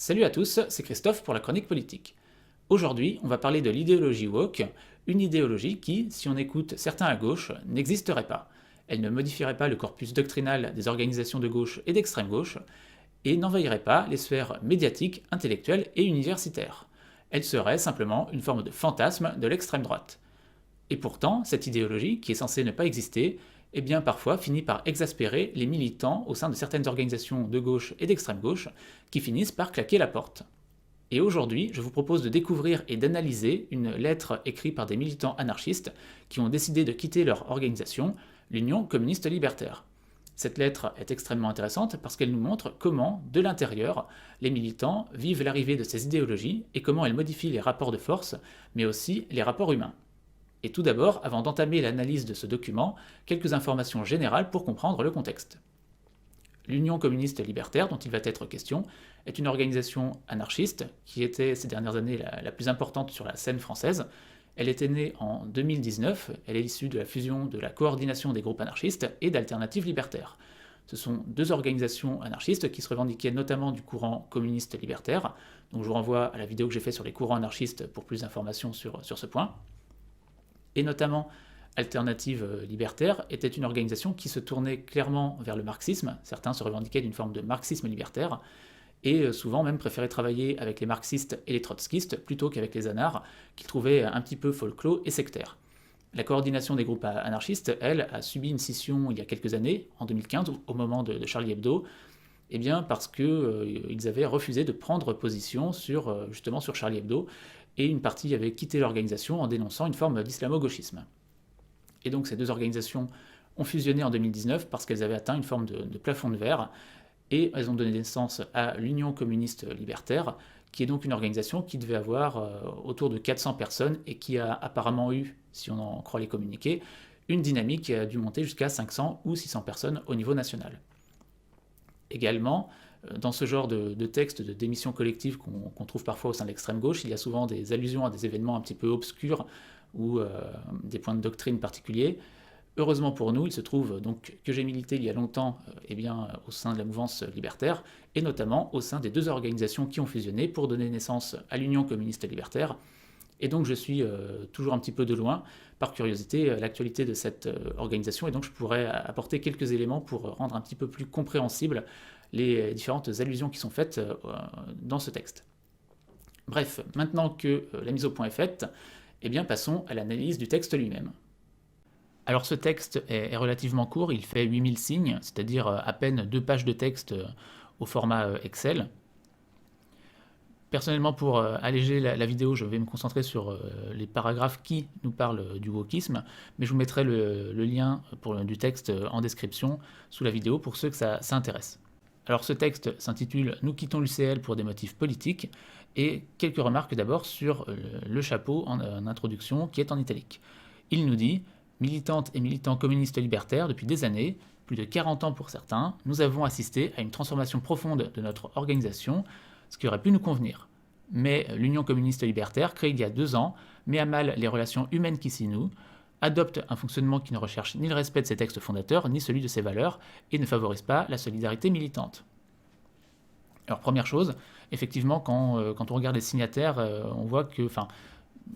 Salut à tous, c'est Christophe pour la chronique politique. Aujourd'hui, on va parler de l'idéologie woke, une idéologie qui, si on écoute certains à gauche, n'existerait pas. Elle ne modifierait pas le corpus doctrinal des organisations de gauche et d'extrême gauche, et n'envahirait pas les sphères médiatiques, intellectuelles et universitaires. Elle serait simplement une forme de fantasme de l'extrême droite. Et pourtant, cette idéologie, qui est censée ne pas exister, eh bien parfois finit par exaspérer les militants au sein de certaines organisations de gauche et d'extrême gauche, qui finissent par claquer la porte. Et aujourd'hui, je vous propose de découvrir et d'analyser une lettre écrite par des militants anarchistes qui ont décidé de quitter leur organisation, l'Union communiste libertaire. Cette lettre est extrêmement intéressante parce qu'elle nous montre comment, de l'intérieur, les militants vivent l'arrivée de ces idéologies et comment elles modifient les rapports de force, mais aussi les rapports humains. Et tout d'abord, avant d'entamer l'analyse de ce document, quelques informations générales pour comprendre le contexte. L'Union communiste libertaire, dont il va être question, est une organisation anarchiste qui était ces dernières années la plus importante sur la scène française. Elle était née en 2019, elle est issue de la fusion de la coordination des groupes anarchistes et d'Alternatives libertaires. Ce sont deux organisations anarchistes qui se revendiquaient notamment du courant communiste libertaire, donc je vous renvoie à la vidéo que j'ai faite sur les courants anarchistes pour plus d'informations sur ce point. Et notamment, Alternative libertaire était une organisation qui se tournait clairement vers le marxisme. Certains se revendiquaient d'une forme de marxisme libertaire, et souvent même préféraient travailler avec les marxistes et les trotskistes plutôt qu'avec les anards, qu'ils trouvaient un petit peu folklore et sectaires. La coordination des groupes anarchistes, elle, a subi une scission il y a quelques années, en 2015, au moment de Charlie Hebdo, eh bien parce qu'ils avaient refusé de prendre position justement sur Charlie Hebdo, et une partie avait quitté l'organisation en dénonçant une forme d'islamo-gauchisme. Et donc ces deux organisations ont fusionné en 2019 parce qu'elles avaient atteint une forme de plafond de verre, et elles ont donné naissance à l'Union communiste libertaire, qui est donc une organisation qui devait avoir autour de 400 personnes et qui a apparemment eu, si on en croit les communiqués, une dynamique qui a dû monter jusqu'à 500 ou 600 personnes au niveau national. Également, dans ce genre de textes de démission collective qu'on trouve parfois au sein de l'extrême gauche, il y a souvent des allusions à des événements un petit peu obscurs ou des points de doctrine particuliers. Heureusement pour nous, il se trouve donc que j'ai milité il y a longtemps au sein de la mouvance libertaire, et notamment au sein des deux organisations qui ont fusionné pour donner naissance à l'Union communiste libertaire. Et donc je suis toujours un petit peu de loin, par curiosité, l'actualité de cette organisation, et donc je pourrais apporter quelques éléments pour rendre un petit peu plus compréhensible les différentes allusions qui sont faites dans ce texte. Bref, maintenant que la mise au point est faite, eh bien passons à l'analyse du texte lui-même. Alors ce texte est relativement court, il fait 8000 signes, c'est-à-dire à peine 2 pages de texte au format Excel. Personnellement, pour alléger la vidéo, je vais me concentrer sur les paragraphes qui nous parlent du wokisme, mais je vous mettrai le lien du texte en description sous la vidéo pour ceux que ça intéresse. Alors ce texte s'intitule « Nous quittons l'UCL pour des motifs politiques » et quelques remarques d'abord sur le chapeau en introduction qui est en italique. Il nous dit « Militantes et militants communistes libertaires depuis des années, plus de 40 ans pour certains, nous avons assisté à une transformation profonde de notre organisation, ce qui aurait pu nous convenir. Mais l'Union communiste libertaire, créée il y a 2 ans, met à mal les relations humaines qui s'y nouent, adopte un fonctionnement qui ne recherche ni le respect de ses textes fondateurs, ni celui de ses valeurs, et ne favorise pas la solidarité militante. » Alors première chose, effectivement, quand on regarde les signataires, on voit que,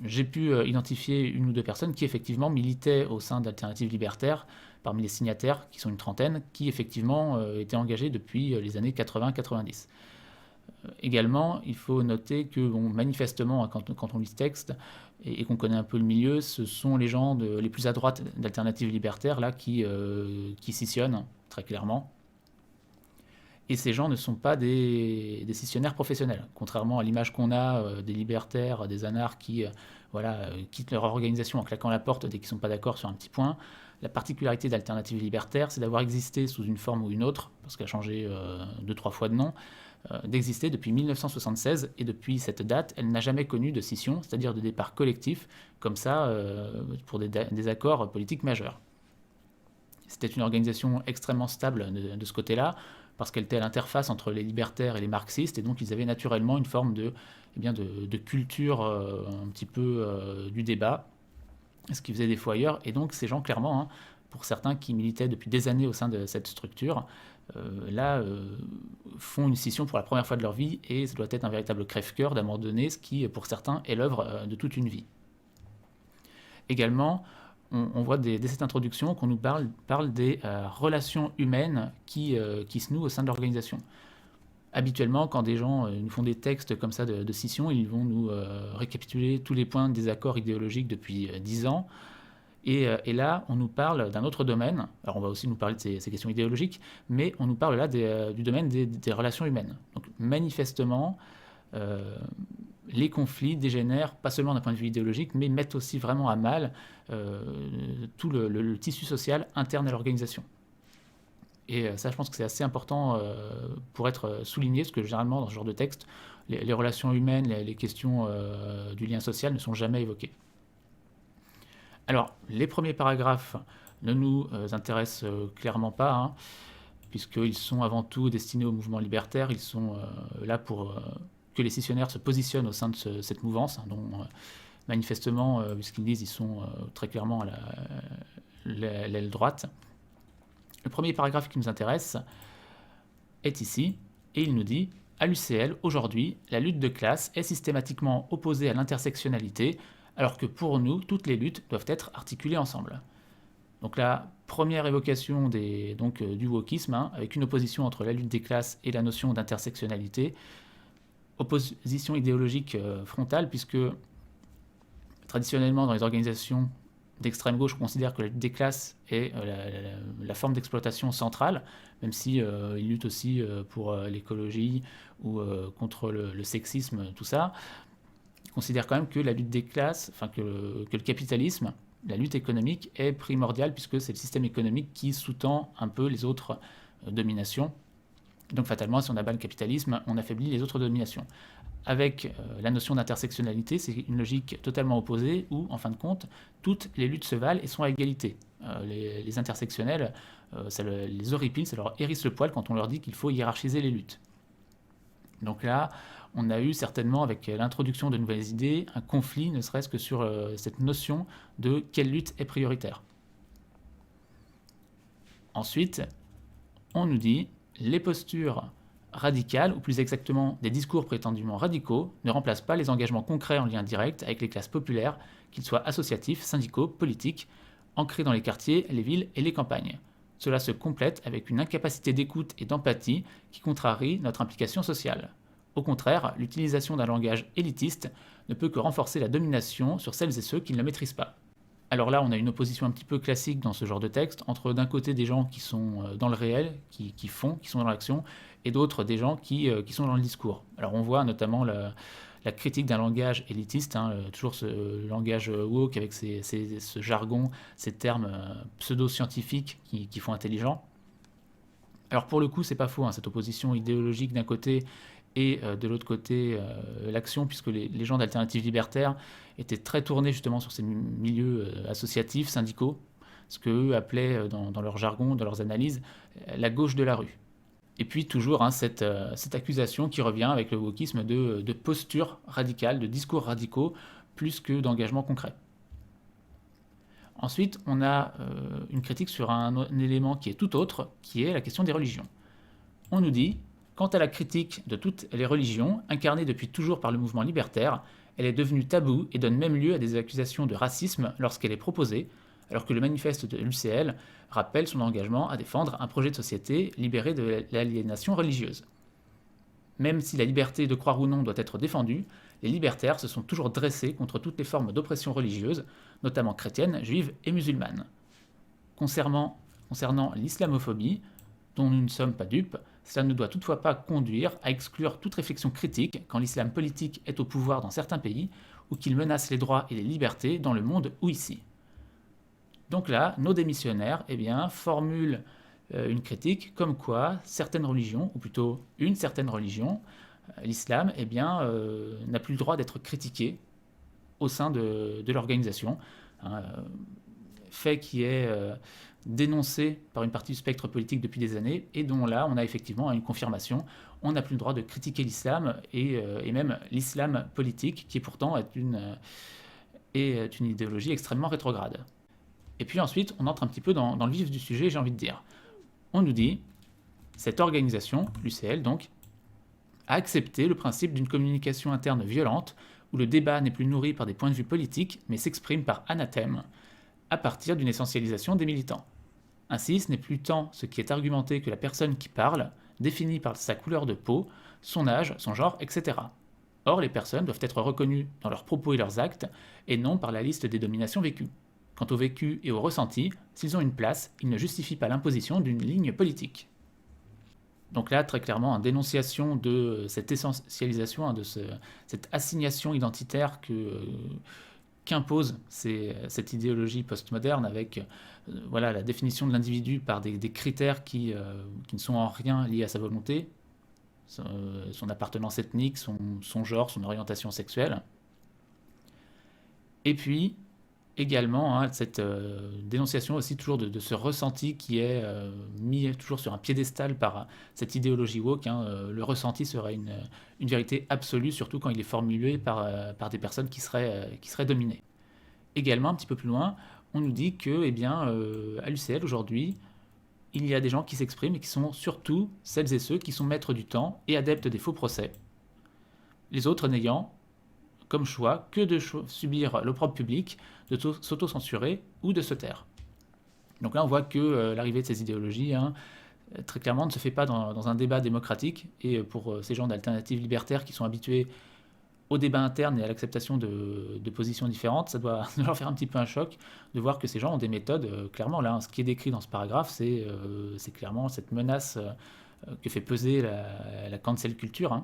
j'ai pu identifier une ou deux personnes qui effectivement militaient au sein d'Alternatives libertaires, parmi les signataires, qui sont une trentaine, qui effectivement étaient engagés depuis les années 80-90. Également, il faut noter que manifestement, quand on lit ce texte et qu'on connaît un peu le milieu, ce sont les gens les plus à droite d'Alternatives libertaires là, qui scissionnent, très clairement. Et ces gens ne sont pas des scissionnaires professionnels, contrairement à l'image qu'on a des libertaires, des anards qui quittent leur organisation en claquant la porte dès qu'ils ne sont pas d'accord sur un petit point. La particularité d'Alternatives libertaires, c'est d'avoir existé sous une forme ou une autre, parce qu'elle a changé 2-3 fois de nom, d'exister depuis 1976, et depuis cette date, elle n'a jamais connu de scission, c'est-à-dire de départ collectif, comme ça, pour des accords politiques majeurs. C'était une organisation extrêmement stable de ce côté-là, parce qu'elle était à l'interface entre les libertaires et les marxistes, et donc ils avaient naturellement une forme de culture un petit peu du débat, ce qui faisait défaut ailleurs, et donc ces gens, clairement, pour certains qui militaient depuis des années au sein de cette structure, font une scission pour la première fois de leur vie, et ça doit être un véritable crève-cœur d'abandonner ce qui, pour certains, est l'œuvre de toute une vie. Également, on voit dès cette introduction qu'on nous parle des relations humaines qui se nouent au sein de l'organisation. Habituellement, quand des gens nous font des textes comme ça de scission, ils vont nous récapituler tous les points de désaccord idéologiques depuis 10 ans. Et là, on nous parle d'un autre domaine. Alors, on va aussi nous parler de ces questions idéologiques, mais on nous parle là du domaine des relations humaines. Donc, manifestement, les conflits dégénèrent, pas seulement d'un point de vue idéologique, mais mettent aussi vraiment à mal tout le tissu social interne à l'organisation. Et ça, je pense que c'est assez important pour être souligné, parce que généralement, dans ce genre de texte, les relations humaines, les questions du lien social ne sont jamais évoquées. Alors, les premiers paragraphes ne nous intéressent clairement pas, hein, puisqu'ils sont avant tout destinés au mouvement libertaire. Ils sont là pour que les scissionnaires se positionnent au sein de cette mouvance, hein, dont manifestement, vu ce qu'ils disent, ils sont très clairement à l'aile droite. Le premier paragraphe qui nous intéresse est ici, et il nous dit « À l'UCL, aujourd'hui, la lutte de classe est systématiquement opposée à l'intersectionnalité, alors que pour nous, toutes les luttes doivent être articulées ensemble. » Donc la première évocation du wokisme, hein, avec une opposition entre la lutte des classes et la notion d'intersectionnalité, opposition idéologique frontale, puisque traditionnellement dans les organisations d'extrême gauche, on considère que la lutte des classes est la forme d'exploitation centrale, même si ils luttent aussi pour l'écologie ou contre le sexisme, tout ça. Ils considèrent quand même que la lutte des classes, enfin que le capitalisme, la lutte économique est primordiale, puisque c'est le système économique qui sous-tend un peu les autres dominations. Donc fatalement, si on abat le capitalisme, on affaiblit les autres dominations. Avec la notion d'intersectionnalité, c'est une logique totalement opposée où, en fin de compte, toutes les luttes se valent et sont à égalité. Les intersectionnels, ça les horripile, ça leur hérisse le poil quand on leur dit qu'il faut hiérarchiser les luttes. Donc là, on a eu certainement, avec l'introduction de nouvelles idées, un conflit, ne serait-ce que sur cette notion de quelle lutte est prioritaire. Ensuite, on nous dit les postures radicales, ou plus exactement des discours prétendument radicaux, ne remplacent pas les engagements concrets en lien direct avec les classes populaires, qu'ils soient associatifs, syndicaux, politiques, ancrés dans les quartiers, les villes et les campagnes. Cela se complète avec une incapacité d'écoute et d'empathie qui contrarie notre implication sociale. Au contraire, l'utilisation d'un langage élitiste ne peut que renforcer la domination sur celles et ceux qui ne le maîtrisent pas. Alors là, on a une opposition un petit peu classique dans ce genre de texte, entre d'un côté des gens qui sont dans le réel, qui sont dans l'action, et d'autres des gens qui sont dans le discours. Alors on voit notamment la critique d'un langage élitiste, hein, toujours ce langage woke avec ce jargon, ces termes pseudo-scientifiques qui font intelligent. Alors pour le coup, c'est pas faux, hein, cette opposition idéologique d'un côté et de l'autre côté l'action, puisque les gens d'Alternatives Libertaires étaient très tournés justement sur ces milieux associatifs, syndicaux, ce qu'eux appelaient dans leur jargon, dans leurs analyses, la gauche de la rue. Et puis toujours hein, cette accusation qui revient avec le wokisme de posture radicale, de discours radicaux, plus que d'engagement concret. Ensuite, on a une critique sur un élément qui est tout autre, qui est la question des religions. On nous dit, quant à la critique de toutes les religions, incarnée depuis toujours par le mouvement libertaire, elle est devenue taboue et donne même lieu à des accusations de racisme lorsqu'elle est proposée, alors que le manifeste de l'UCL rappelle son engagement à défendre un projet de société libéré de l'aliénation religieuse. Même si la liberté de croire ou non doit être défendue, les libertaires se sont toujours dressés contre toutes les formes d'oppression religieuse, notamment chrétienne, juive et musulmane. Concernant l'islamophobie, dont nous ne sommes pas dupes, cela ne doit toutefois pas conduire à exclure toute réflexion critique quand l'islam politique est au pouvoir dans certains pays ou qu'il menace les droits et les libertés dans le monde ou ici. Donc là, nos démissionnaires formulent une critique comme quoi certaines religions, ou plutôt une certaine religion, l'islam, n'a plus le droit d'être critiqué au sein de l'organisation. Fait qui est dénoncé par une partie du spectre politique depuis des années et dont là on a effectivement une confirmation. On n'a plus le droit de critiquer l'islam et même l'islam politique qui pourtant est une idéologie extrêmement rétrograde. Et puis ensuite on entre un petit peu dans le vif du sujet, j'ai envie de dire. On nous dit Cette organisation, l'UCL donc, a accepté le principe d'une communication interne violente, où le débat n'est plus nourri par des points de vue politiques, mais s'exprime par anathème, à partir d'une essentialisation des militants. Ainsi, ce n'est plus tant ce qui est argumenté que la personne qui parle, définie par sa couleur de peau, son âge, son genre, etc. Or, les personnes doivent être reconnues dans leurs propos et leurs actes, et non par la liste des dominations vécues. Quant au vécu et au ressenti, s'ils ont une place, ils ne justifient pas l'imposition d'une ligne politique. Donc là, très clairement, en dénonciation de cette essentialisation, de cette assignation identitaire qu'impose cette idéologie postmoderne avec la définition de l'individu par des critères qui ne sont en rien liés à sa volonté, son appartenance ethnique, son genre, son orientation sexuelle. Et puis, également, cette dénonciation aussi toujours de ce ressenti qui est mis toujours sur un piédestal par cette idéologie woke. Le ressenti serait une vérité absolue, surtout quand il est formulé par des personnes qui seraient dominées. Également, un petit peu plus loin, on nous dit que, à l'UCL aujourd'hui, il y a des gens qui s'expriment et qui sont surtout celles et ceux qui sont maîtres du temps et adeptes des faux procès. Les autres n'ayant comme choix que de subir l'opprobre public, de s'auto-censurer ou de se taire. Donc là, on voit que l'arrivée de ces idéologies, très clairement, ne se fait pas dans un débat démocratique. Et pour ces gens d'alternatives libertaires qui sont habitués au débat interne et à l'acceptation de positions différentes, ça doit leur faire un petit peu un choc de voir que ces gens ont des méthodes. Clairement, là, ce qui est décrit dans ce paragraphe, c'est clairement cette menace que fait peser la cancel culture.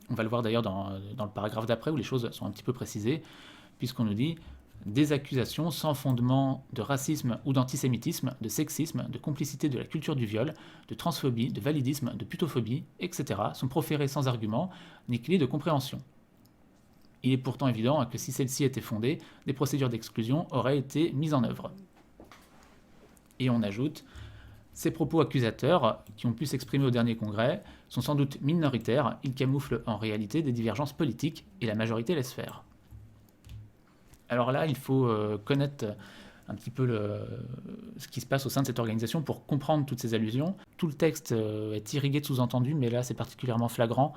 On va le voir d'ailleurs dans le paragraphe d'après où les choses sont un petit peu précisées, puisqu'on nous dit des accusations sans fondement de racisme ou d'antisémitisme, de sexisme, de complicité de la culture du viol, de transphobie, de validisme, de putophobie, etc. sont proférées sans argument ni clé de compréhension. Il est pourtant évident que si celle-ci était fondée, des procédures d'exclusion auraient été mises en œuvre. Et on ajoute ces propos accusateurs, qui ont pu s'exprimer au dernier congrès, sont sans doute minoritaires, ils camouflent en réalité des divergences politiques, et la majorité laisse faire. Alors là, il faut connaître un petit peu ce qui se passe au sein de cette organisation pour comprendre toutes ces allusions. Tout le texte est irrigué de sous-entendus, mais là c'est particulièrement flagrant.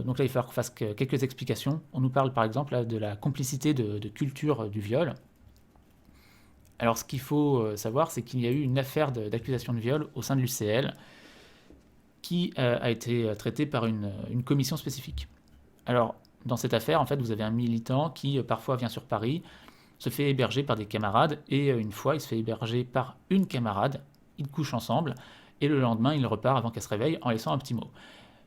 Donc là, il va falloir qu'on fasse quelques explications. On nous parle par exemple là, de la complicité de culture du viol. Alors ce qu'il faut savoir, c'est qu'il y a eu une affaire d'accusation de viol au sein de l'UCL qui a été traitée par une commission spécifique. Alors dans cette affaire, en fait, vous avez un militant qui parfois vient sur Paris, se fait héberger par des camarades, et une fois, il se fait héberger par une camarade, ils couchent ensemble, et le lendemain, il repart avant qu'elle se réveille en laissant un petit mot.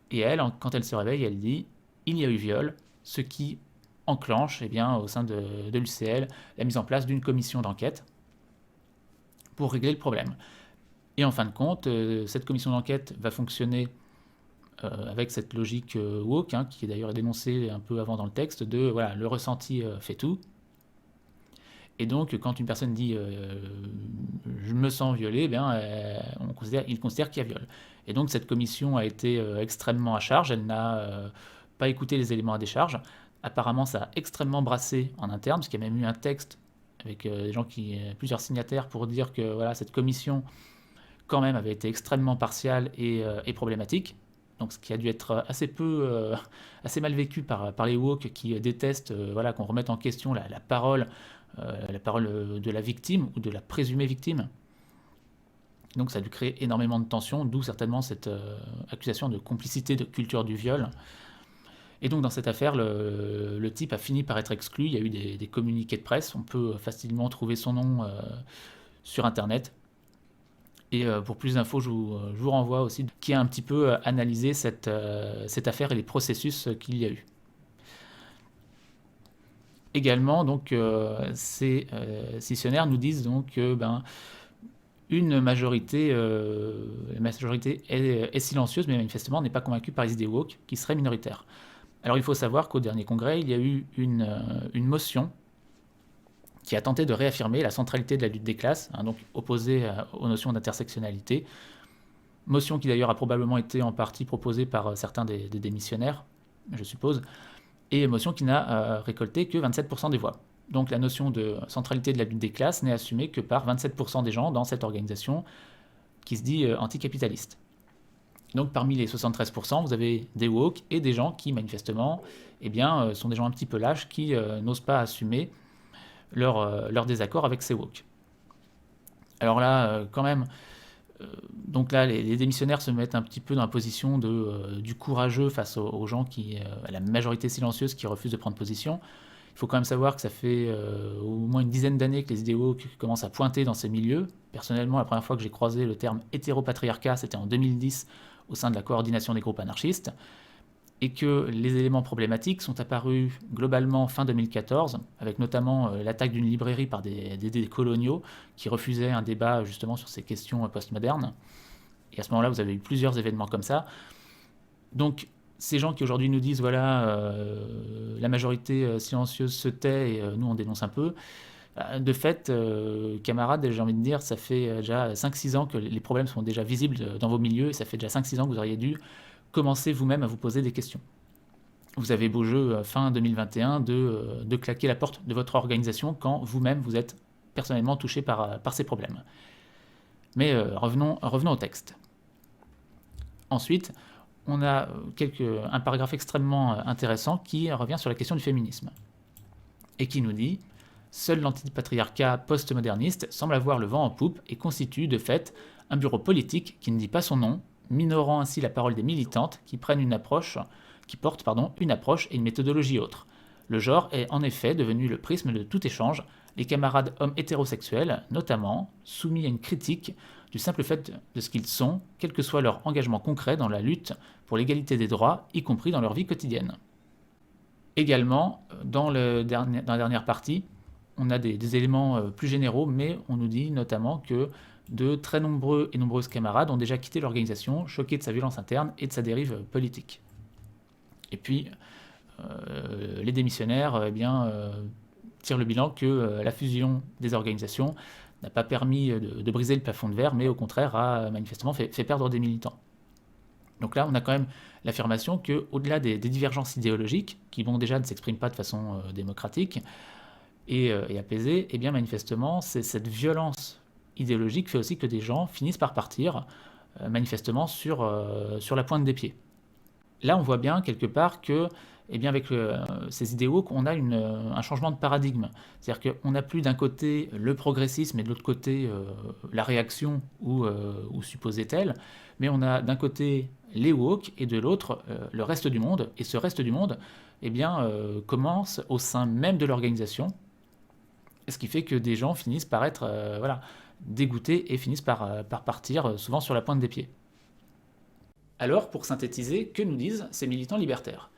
Et elle, quand elle se réveille, elle dit « il y a eu viol », ce qui enclenche au sein de l'UCL la mise en place d'une commission d'enquête pour régler le problème. Et en fin de compte, cette commission d'enquête va fonctionner avec cette logique woke, qui est d'ailleurs dénoncée un peu avant dans le texte, de voilà, le ressenti fait tout. Et donc, quand une personne dit je me sens violé, il considère qu'il y a viol. Et donc, cette commission a été extrêmement à charge, elle n'a pas écouté les éléments à décharge. Apparemment, ça a extrêmement brassé en interne, parce qu'il y a même eu un texte avec des gens plusieurs signataires pour dire que voilà, cette commission, quand même, avait été extrêmement partiale et problématique. Donc, ce qui a dû être assez mal vécu par les woke qui détestent qu'on remette en question la parole de la victime ou de la présumée victime. Donc ça a dû créer énormément de tensions, d'où certainement cette accusation de complicité de culture du viol. Et donc dans cette affaire, le type a fini par être exclu, il y a eu des communiqués de presse, on peut facilement trouver son nom sur internet. Et pour plus d'infos, je vous renvoie aussi qui a un petit peu analysé cette affaire et les processus qu'il y a eu. Également, donc, ces scissionnaires nous disent donc que une majorité est silencieuse, mais manifestement n'est pas convaincue par les idées woke, qui seraient minoritaires. Alors il faut savoir qu'au dernier congrès, il y a eu une motion qui a tenté de réaffirmer la centralité de la lutte des classes, donc opposée aux notions d'intersectionnalité. Motion qui d'ailleurs a probablement été en partie proposée par certains des démissionnaires, je suppose, et motion qui n'a récolté que 27% des voix. Donc la notion de centralité de la lutte des classes n'est assumée que par 27% des gens dans cette organisation qui se dit anticapitaliste. Donc parmi les 73%, vous avez des woke et des gens qui manifestement sont des gens un petit peu lâches qui n'osent pas assumer leur désaccord avec ces woke. Alors là, quand même, donc là, les démissionnaires se mettent un petit peu dans la position du courageux face aux gens à la majorité silencieuse qui refusent de prendre position. Il faut quand même savoir que ça fait au moins une dizaine d'années que les idéaux commencent à pointer dans ces milieux. Personnellement, la première fois que j'ai croisé le terme hétéropatriarcat, c'était en 2010 au sein de la coordination des groupes anarchistes, et que les éléments problématiques sont apparus globalement fin 2014, avec notamment l'attaque d'une librairie par des coloniaux qui refusaient un débat justement sur ces questions postmodernes. Et à ce moment-là, vous avez eu plusieurs événements comme ça. Donc, ces gens qui aujourd'hui nous disent, voilà, la majorité silencieuse se tait et nous on dénonce un peu, de fait, camarades, j'ai envie de dire, ça fait déjà 5-6 ans que les problèmes sont déjà visibles dans vos milieux, et ça fait déjà 5-6 ans que vous auriez dû commencer vous-même à vous poser des questions. Vous avez beau jeu fin 2021 de claquer la porte de votre organisation quand vous-même vous êtes personnellement touché par ces problèmes. Mais revenons au texte. Ensuite, on a un paragraphe extrêmement intéressant qui revient sur la question du féminisme et qui nous dit « Seul l'antipatriarcat postmoderniste semble avoir le vent en poupe et constitue de fait un bureau politique qui ne dit pas son nom, minorant ainsi la parole des militantes qui portent une approche et une méthodologie autre. Le genre est en effet devenu le prisme de tout échange, les camarades hommes hétérosexuels, notamment, soumis à une critique du simple fait de ce qu'ils sont, quel que soit leur engagement concret dans la lutte pour l'égalité des droits, y compris dans leur vie quotidienne. » Également, dans la dernière partie, on a des éléments plus généraux, mais on nous dit notamment que de très nombreux et nombreuses camarades ont déjà quitté l'organisation, choqués de sa violence interne et de sa dérive politique. Et puis, les démissionnaires tirent le bilan que la fusion des organisations n'a pas permis de briser le plafond de verre, mais au contraire a manifestement fait perdre des militants. Donc là, on a quand même l'affirmation qu'au-delà des divergences idéologiques, qui ne s'expriment pas de façon démocratique et apaisée, manifestement, cette violence idéologique fait aussi que des gens finissent par partir manifestement sur la pointe des pieds. Là, on voit bien quelque part que, avec ces idéaux, on a un changement de paradigme. C'est-à-dire qu'on n'a plus d'un côté le progressisme et de l'autre côté la réaction ou supposée-elle, mais on a d'un côté les woke et de l'autre le reste du monde. Et ce reste du monde commence au sein même de l'organisation, ce qui fait que des gens finissent par être dégoûtés et finissent par partir souvent sur la pointe des pieds. Alors, pour synthétiser, que nous disent ces militants libertaires ?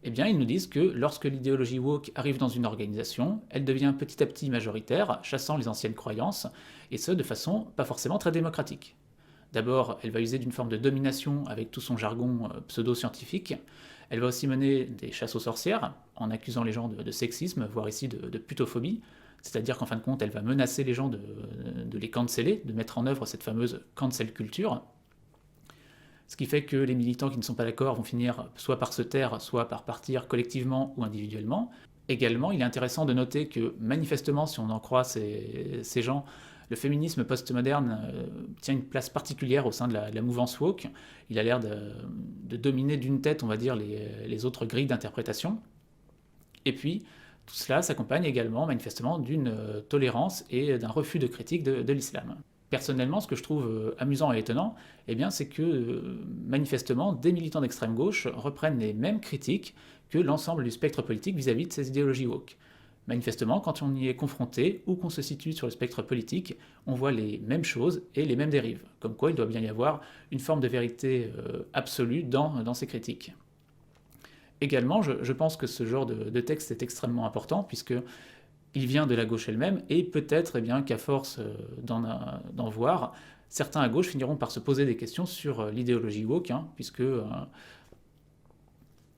Ils nous disent que lorsque l'idéologie woke arrive dans une organisation, elle devient petit à petit majoritaire, chassant les anciennes croyances, et ce de façon pas forcément très démocratique. D'abord, elle va user d'une forme de domination avec tout son jargon pseudo-scientifique. Elle va aussi mener des chasses aux sorcières, en accusant les gens de sexisme, voire ici de putophobie. C'est-à-dire qu'en fin de compte, elle va menacer les gens de les canceller, de mettre en œuvre cette fameuse cancel culture. Ce qui fait que les militants qui ne sont pas d'accord vont finir soit par se taire, soit par partir collectivement ou individuellement. Également, il est intéressant de noter que manifestement, si on en croit ces gens, le féminisme postmoderne tient une place particulière au sein de la mouvance woke. Il a l'air de dominer d'une tête, on va dire, les autres grilles d'interprétation. Et puis, tout cela s'accompagne également manifestement d'une tolérance et d'un refus de critique de l'islam. Personnellement, ce que je trouve amusant et étonnant, c'est que manifestement, des militants d'extrême gauche reprennent les mêmes critiques que l'ensemble du spectre politique vis-à-vis de ces idéologies woke. Manifestement, quand on y est confronté ou qu'on se situe sur le spectre politique, on voit les mêmes choses et les mêmes dérives. Comme quoi, il doit bien y avoir une forme de vérité absolue dans ces critiques. Également, je pense que ce genre de texte est extrêmement important, puisqu'il vient de la gauche elle-même, et peut-être qu'à force d'en voir, certains à gauche finiront par se poser des questions sur l'idéologie woke, puisque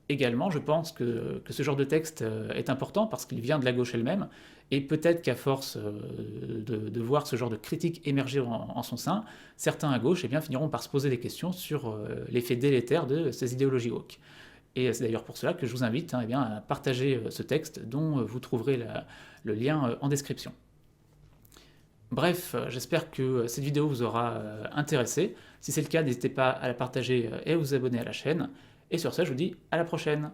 également je pense que ce genre de texte est important parce qu'il vient de la gauche elle-même, et peut-être qu'à force de voir ce genre de critique émerger en son sein, certains à gauche finiront par se poser des questions sur l'effet délétère de ces idéologies woke. Et c'est d'ailleurs pour cela que je vous invite à partager ce texte dont vous trouverez le lien en description. Bref, j'espère que cette vidéo vous aura intéressé. Si c'est le cas, n'hésitez pas à la partager et à vous abonner à la chaîne. Et sur ça, je vous dis à la prochaine.